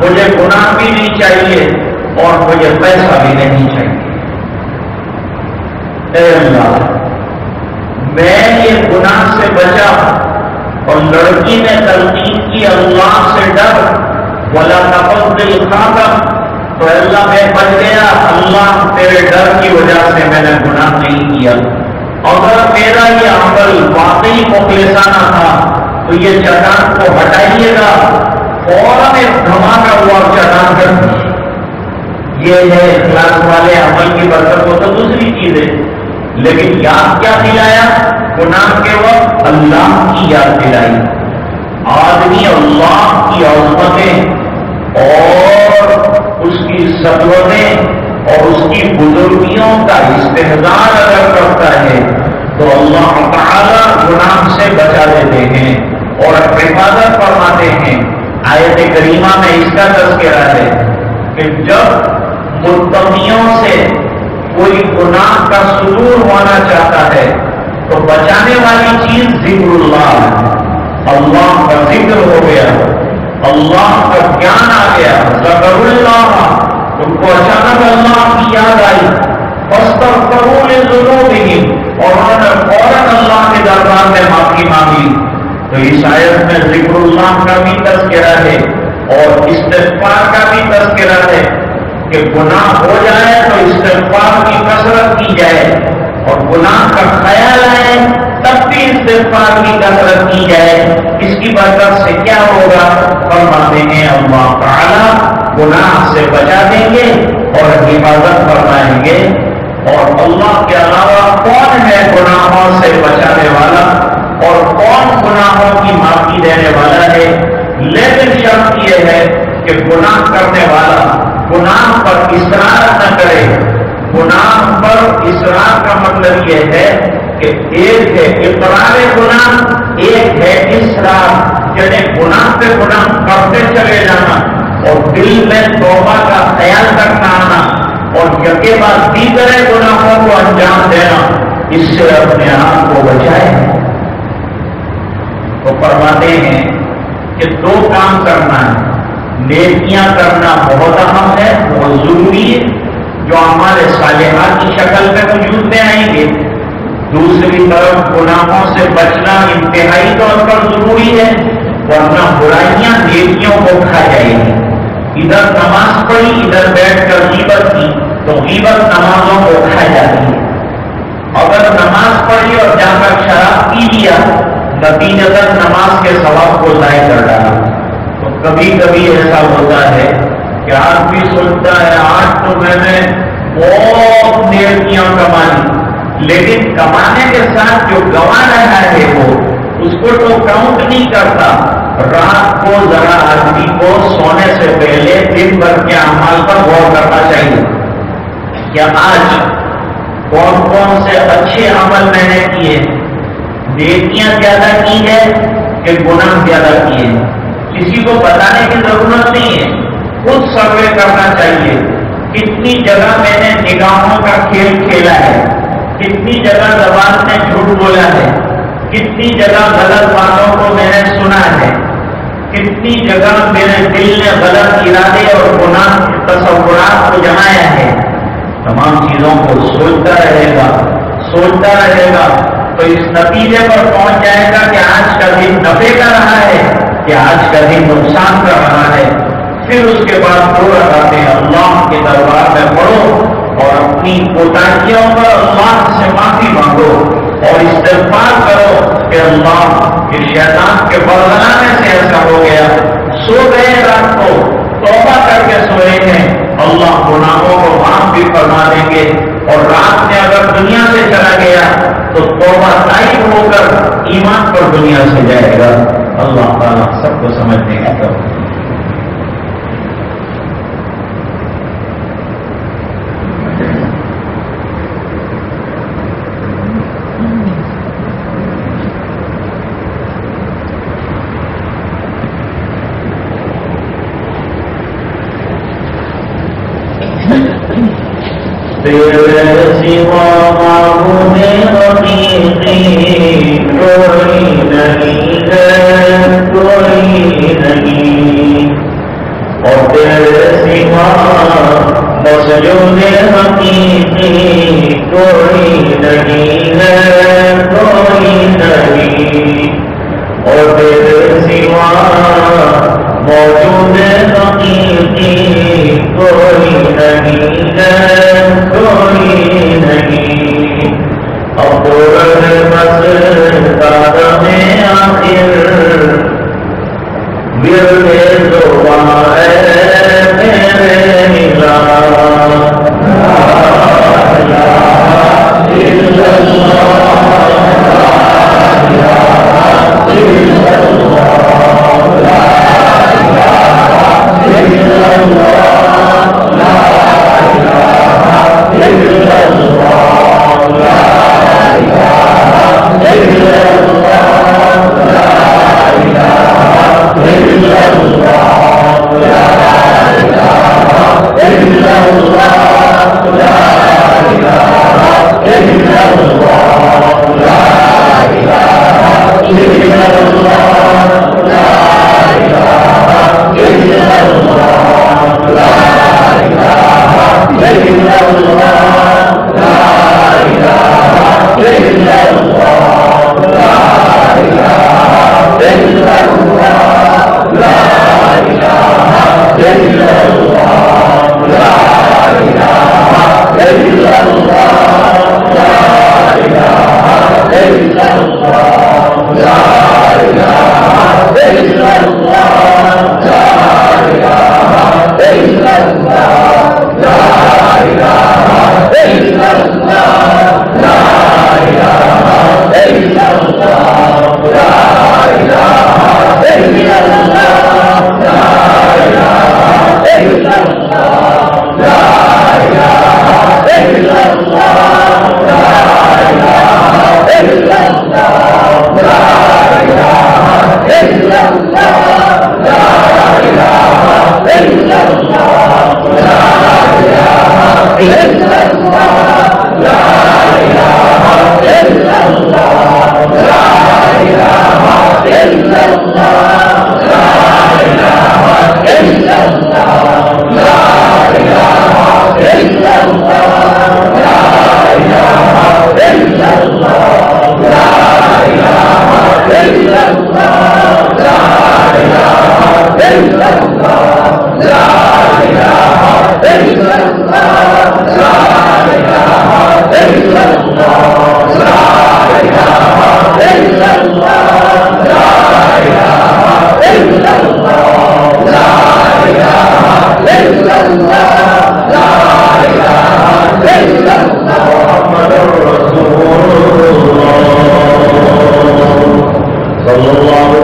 [SPEAKER 2] مجھے گناہ بھی نہیں چاہیے اور مجھے پیسہ بھی نہیں چاہیے۔ اے اللہ میں یہ گناہ سے بچا، اور لڑکی نے تلقین کی اللہ سے ڈر، ولا تفضل خاتم، تو اللہ میں بچ گیا، اللہ تیرے ڈر کی وجہ سے میں نے گناہ نہیں کیا۔ اگر میرا یہ عمل واقعی مخلصانہ تھا تو یہ چٹان کو ہٹائیے گا، فوراً ایک دھماکہ ہوا چٹان کر دی۔ یہ ہے اخلاص والے عمل کی برکت ہو تو دوسری چیز ہے، لیکن یاد کیا دلایا؟ گناہ کے وقت اللہ کی یاد دلائی۔ آدمی اللہ کی عظمتیں اور اس کی سطوتیں اور اس کی بزرگیوں کا استحضار اگر کرتا ہے تو اللہ تعالی گناہ سے بچا دیتے ہیں اور حفاظت فرماتے ہیں۔ آیت کریمہ میں اس کا تذکرہ ہے کہ جب متقیوں سے کوئی گناہ کا صدور ہونا چاہتا ہے تو بچانے والی چیز ذکر اللہ ہے۔ اللہ کا ذکر ہو گیا، اللہ کا گیان آ گیا، ذکر اللہ، ان کو اچانک اللہ کی یاد آئی، فاستغفروا لذنوبہم، اور انہوں نے فوراً اللہ کے دربار میں معافی مانگی۔ تو اس آیت میں ذکر اللہ کا بھی تذکرہ ہے اور استغفار کا بھی تذکرہ ہے کہ گناہ ہو جائے تو استغفار کی کثرت کی جائے، اور گناہ کا خیال آئے تب بھی استغفار کی کثرت کی جائے۔ اس کی برکت سے کیا ہوگا؟ فرماتے ہیں اللہ تعالیٰ گناہ سے بچا دیں گے اور حفاظت فرمائیں گے۔ اور اللہ کے علاوہ کون ہے گناہوں سے بچانے والا اور کون گناہوں کی معافی دینے والا ہے؟ لیکن شرط یہ ہے کہ گناہ کرنے والا گناہ پر اصرار نہ کرے۔ گناہ پر اصرار کا مطلب یہ ہے کہ ایک ہے اقرار گناہ، ایک ہے اصرار، یعنی گناہ پہ گناہ کرتے چلے جانا اور دل میں توبہ کا خیال رکھنا آنا اور یکے بعد دیگر گناہوں کو انجام دینا، اس سے اپنے آپ کو بچائے۔ تو فرماتے ہیں کہ دو کام کرنا ہے، نیکیاں کرنا بہت اہم ہے، بہت ضروری ہے، جو ہمارے صالحات کی شکل میں وجود میں آئیں گے۔ دوسری طرف گناہوں سے بچنا انتہائی طور پر ضروری ہے، ورنہ برائیاں نیکیوں کو کھا جائیں گی۔ ادھر نماز پڑھی، ادھر بیٹھ کر غیبت کی تو غیبت نمازوں کو کھا جاتی ہے۔ اگر نماز پڑھی اور جا کر شراب پی لیا، نتیجتاً نماز کے ثواب کو ضائع کر ڈالا۔ تو کبھی کبھی ایسا ہوتا ہے کہ آدمی سوچتا ہے آج تو میں نے بہت نیکیاں کما لی، لیکن کمانے کے ساتھ جو گنوا رہا ہے وہ اس کو تو کاؤنٹ نہیں کرتا۔ رات کو ذرا آدمی کو سونے سے پہلے دن بھر کے اعمال پر غور کرنا چاہیے کہ آج کون کون سے اچھے عمل میں نے کیے، نیکیاں زیادہ کی ہے کہ گناہ زیادہ کیے۔ کسی کو بتانے کی ضرورت نہیں ہے، خود سروے کرنا چاہیے۔ کتنی جگہ میں نے نگاہوں کا کھیل کھیلا ہے، کتنی جگہ زبان نے جھوٹ بولا ہے، کتنی جگہ غلط باتوں کو میں نے سنا ہے، کتنی جگہ میرے دل نے غلط ارادے اور گناہ تصورات کو جمایا ہے۔ تمام چیزوں کو سوچتا رہے گا تو اس نتیجے پر پہنچ جائے گا کہ آج کا دن نفع کا رہا ہے کہ آج کا دن نقصان کا رہا ہے۔ پھر اس کے بعد دو رکعتیں اللہ کے دربار میں پڑھو اور اپنی کوتاہیوں پر اللہ سے معافی مانگو اور استغفار کرو کہ اللہ اس شیطان کے برگلانے سے ایسا ہو گیا، سو گئے رات کو توبہ کر کے سوئے ہیں، اللہ گناہوں کو معاف بھی فرما دیں گے، اور رات میں اگر دنیا سے چلا گیا تو توبہ تائب ہو کر ایمان پر دنیا سے جائے گا۔ اللہ تعالیٰ سب کو سمجھنے کی توفیق۔ تیرے سوا معبود حقیقی کوئی نہیں ہے، کوئی نہیں، اور تیرے سوا مسجود حقیقی کوئی نہیں ہے، کوئی نہیں، اور تیرے سوا موجود حقیقی کوئی نہیں ہے، کوئی نہیں، اب تو بس قدم آخر ورد دعا ہے میرے ملا، لا الہ الا اللہ، لا الہ الا اللہ، لا الہ الا اللہ، لا الہ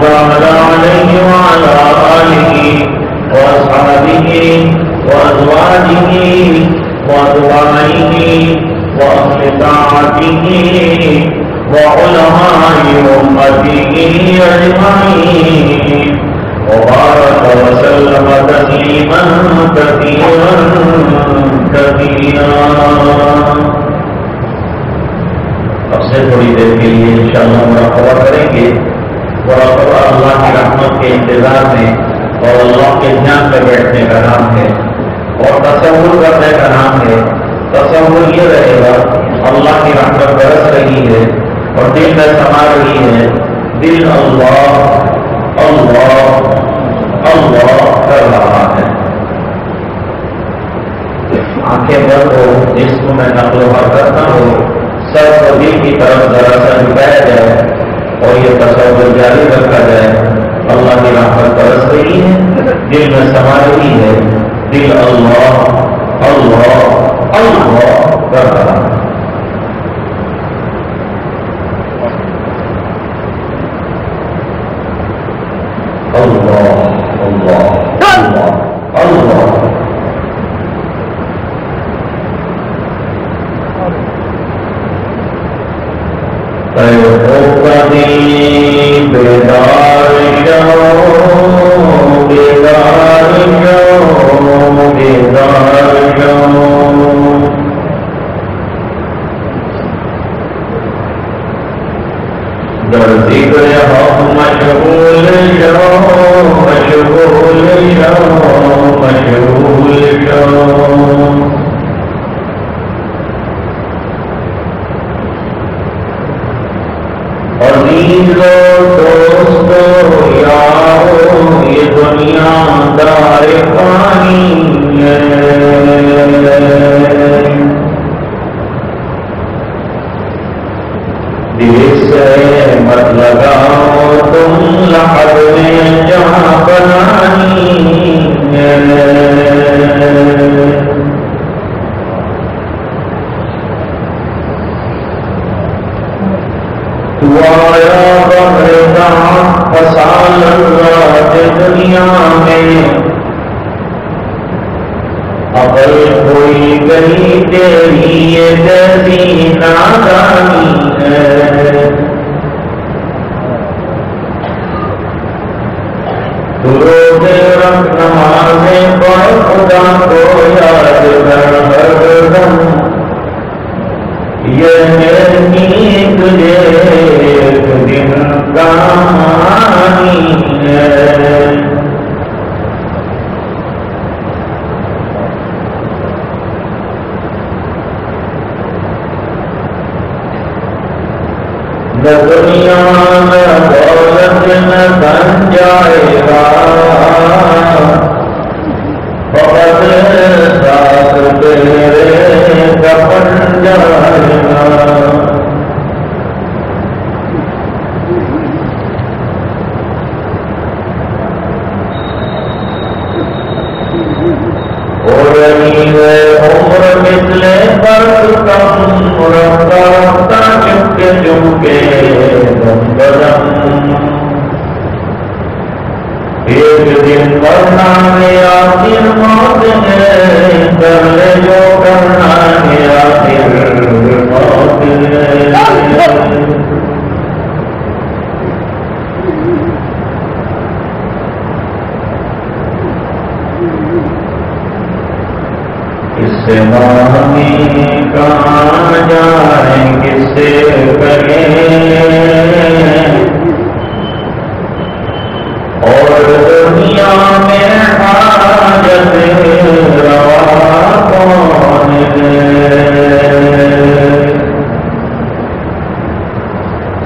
[SPEAKER 2] وبارك عليه وعلى آله وأصحابه وأزواجه وأتباعه وأهل طاعته وعلماء أمته أجمعين وبارك وسلم تسليما كثيرا كثيرا. اب سے تھوڑی دیر کے لیے انشاءاللہ مراقبہ کریں گے. مراقبہ اللہ کی رحمت کے انتظار میں اور اللہ کے دھیان میں بیٹھنے کا نام ہے اور تصور کرنے کا نام ہے. تصور یہ رہے گا اللہ کی رحمت برس رہی ہے اور دل میں سما رہی ہے. دل اللہ اللہ اللہ کر رہا ہے. آنکھیں بند ہو، جسم میں نقل و حرکت نہ ہو، سر کو دل کی طرف ذرا سا جھکایا جائے اور یہ تصور جاری رکھا جائے. اللہ کی رحمت برس رہی ہے، دل میں سما رہی ہے. دل اللہ اللہ اللہ کر رہا ہے. اللہ اللہ اللہ اللہ. بیدار جاؤ بیدار جاؤ بیدار جاؤ. در ذکر حق مشغول جاؤ مشغول جاؤ مشغول جاؤ. عزیزو دوستو یارو یہ دنیا دار فانی ہے. دل سے مت لگاؤ تم لحد میں جہاں بنانی ہے. آیا بہردا فسال راج دنیا میں عقل کوئی گئی تیری یہ کیسی نادانی ہے. درود رکھ نمازیں پڑھ خدا کو یاد کر ہر دم. یہ نیک تجھے ایک دن کہانی ہے. نہ دنیا میں دولت نہ بن جائے گا بہت ساتھ تیرے کفن جائے گا. عمر مثل برف کم رفتہ رفتہ چمکے چمکے دم بدم. ایک دن مرنا ہے آخر موت ہے کر لے جو کرنا ہے آخر موت ہے. اس سے مانگی کہاں جائیں کس سے کریں اور دنیا میں حاجت روا کون ہے.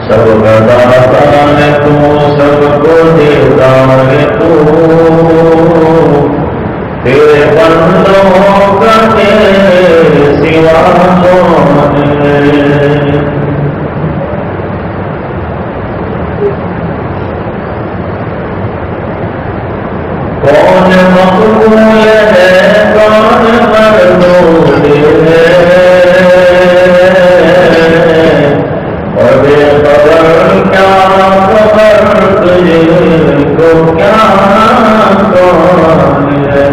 [SPEAKER 2] سب کا داتا ہے تو سب کو دیتا ہے تو تیرے بندوں کا تیرے سوا کون ہے. کون مقبول ہے کون مردود ہے اور بے خبر کیا خبر تجھے کو کیا کون ہے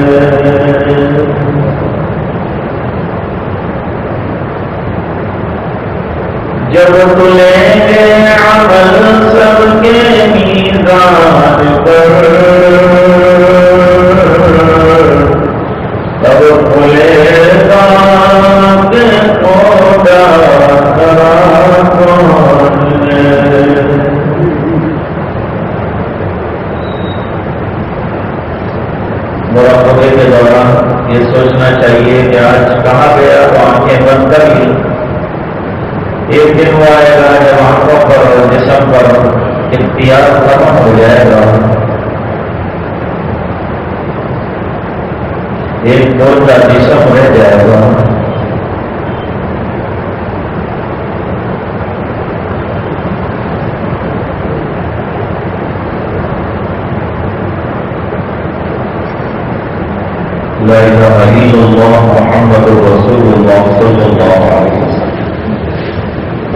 [SPEAKER 2] جب کھلیں گے عمل سب کے میزان پر تب کھلے گا کہ خدا کون ہے مراقبے کے دوران یہ سوچنا چاہیے کہ آج کہاں گیا تو آنکھیں بند کر لی ایک دن وہ آئے گا جب آنکھوں پر اور جسم پر اختیار ختم ہو جائے گا ایک دور کا جسم رہ جائے گا لا إله إلا الله محمد رسول الله صلى الله عليه وسلم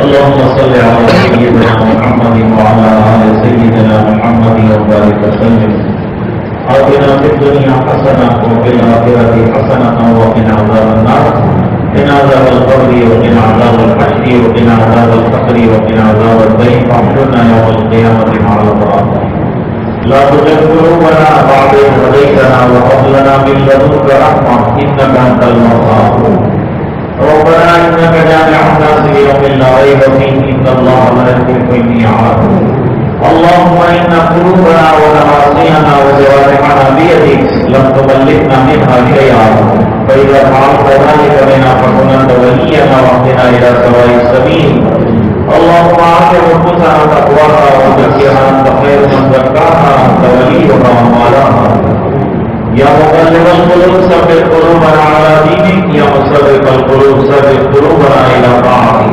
[SPEAKER 2] اللهم صل على سيدنا محمد وعلى آل سيدنا محمد وبارك وسلم آتنا في الدنيا حسنة وفي الآخرة حسنة وقنا عذاب النار قنا عذاب القبر وقنا عذاب الحشر وقنا عذاب الفقر وقنا عذاب الضيق واحشرنا يوم القيامة مع الأبرار لا تزغ قلوبنا بعد إذ هديتنا وهب لنا من لدنك رحمة إنك أنت الوهاب ربنا إنك جامع الناس ليوم لا ريب فيه إن الله لا يخلف الميعاد اللهم إن قلوبنا ونواصينا وجوارحنا بيدك لم تبلغنا منها شيئا فإذا فعلت ذلك بنا فكن أنت ولينا واهدنا إلى سواء السبيل اللهم آت نفوسنا تقواها وزكها أنت خير من زكاها أنت وليها ومولاها يا مقلب القلوب ثبت قلوبنا على دينك يا مصرف القلوب ثبت قلوبنا إلى طاعتك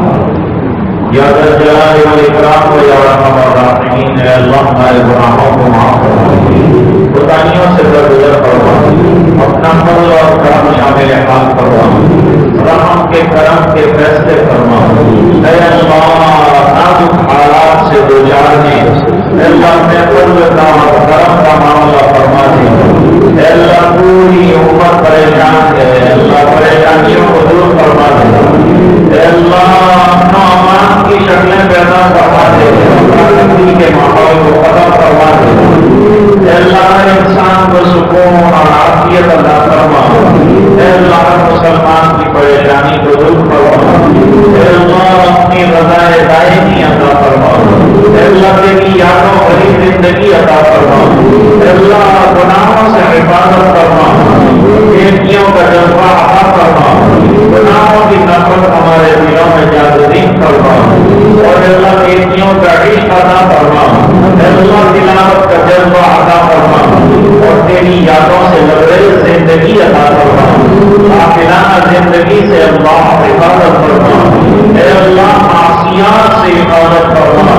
[SPEAKER 2] يا ذا الجلال والإكرام ويا أرحم الراحمين اے اللہ ہمارے گناہوں کو معاف فرما کوتاہیوں سے درگزر فرما اپنا فضل اور کرم شامل حال فرما رحم کے کرم کے فیصلے فرما اے اللہ نازک حالات سے گزارنے اے اللہ اپنے فضل کا اور کرم کا معاملہ فرما دے اے اللہ پوری امت پریشان ہے اے اللہ پریشانیوں کو دور فرما دے اے اللہ امان کی شکلیں پیدا کروا دے ترقی کے ماحول کو ختم کروا دے اے اللہ انسان کو سکون اور عافیت عطا فرما اے اللہ مسلمان کی پریشانی کو دور فرما اے اللہ اپنی رضا دائمی عطا فرما اے اللہ تیری یادوں بھری زندگی عطا فرما اے اللہ گناہوں سے حفاظت فرما نیکیوں کا جذبہ عطا فرما گناہوں کی نفرت ہمارے دلوں میں جاگزین فرما اور اللہ نیکیوں کا عشق عطا فرما اللہ تلاوت کا جذبہ عطا فرما اور تیری یادوں سے لبریز زندگی عطا فرما غافلانہ زندگی سے اللہ حفاظت فرما اے اللہ معصیات سے حفاظت فرما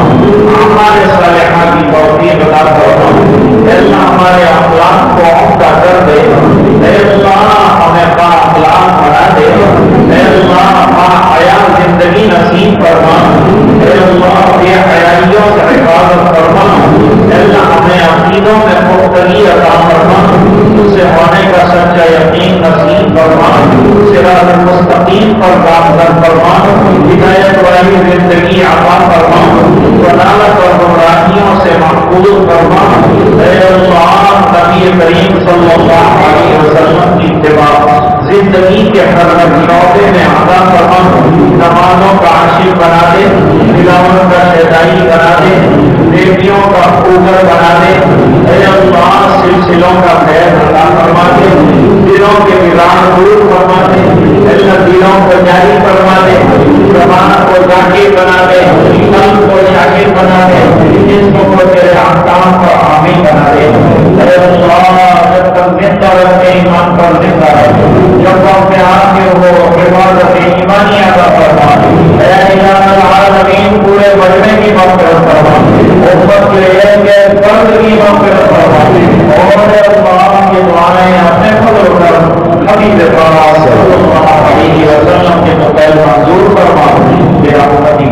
[SPEAKER 2] ہمارے صالحہ کی توفیق عطا فرما اے اللہ ہمارے اخلاق کو عمدہ کر دے اے اللہ ہمیں با اخلاق بنا دے اے اللہ با حیا زندگی نصیب فرما اے اللہ بے حیائیوں سے حفاظت فرما اے اللہ ہمیں عقیدوں میں پختگی عطا فرما اس سے ہونے کا سچا یقین نصیب فرما صراط مستقیم پر گامزن فرما ہدایت والی زندگی عطا فرما ضلالت اور گمراہیوں سے محفوظ فرما اے اللہ نبی کریم صلی اللہ علیہ وسلم کی اتباع زندگی کے ہر شعبے میں عطا فرما نمازوں کا عاشق بنا دے تلاوت کا شہدائی بنا دے نیکیوں کا خوگر بنا دے اے اللہ سلسلوں کا خیر عطا فرما دے دلوں کے ویران دور فرما دے اللہ دلوں کو جاری فرما دے زبان کو ذاکر بنا دے قلب کو شاکر بنا دے جسم کو تیرے احکام پر حامی بنا دے اے اللہ جب تک زندہ رہتے ایمان پر زندہ رہے جب وقت آتے ہو عبادت ایمانی عطا فرما اے الہ العالمین پورے مجمع کی مغفرت فرما امت کے ایک فرد کی مغفرت فرما اور اللہ کی دعائیں اپنے فضل کر حبیب پاک صلی اللہ علیہ وسلم کے مقابل منظور فرما برحمتک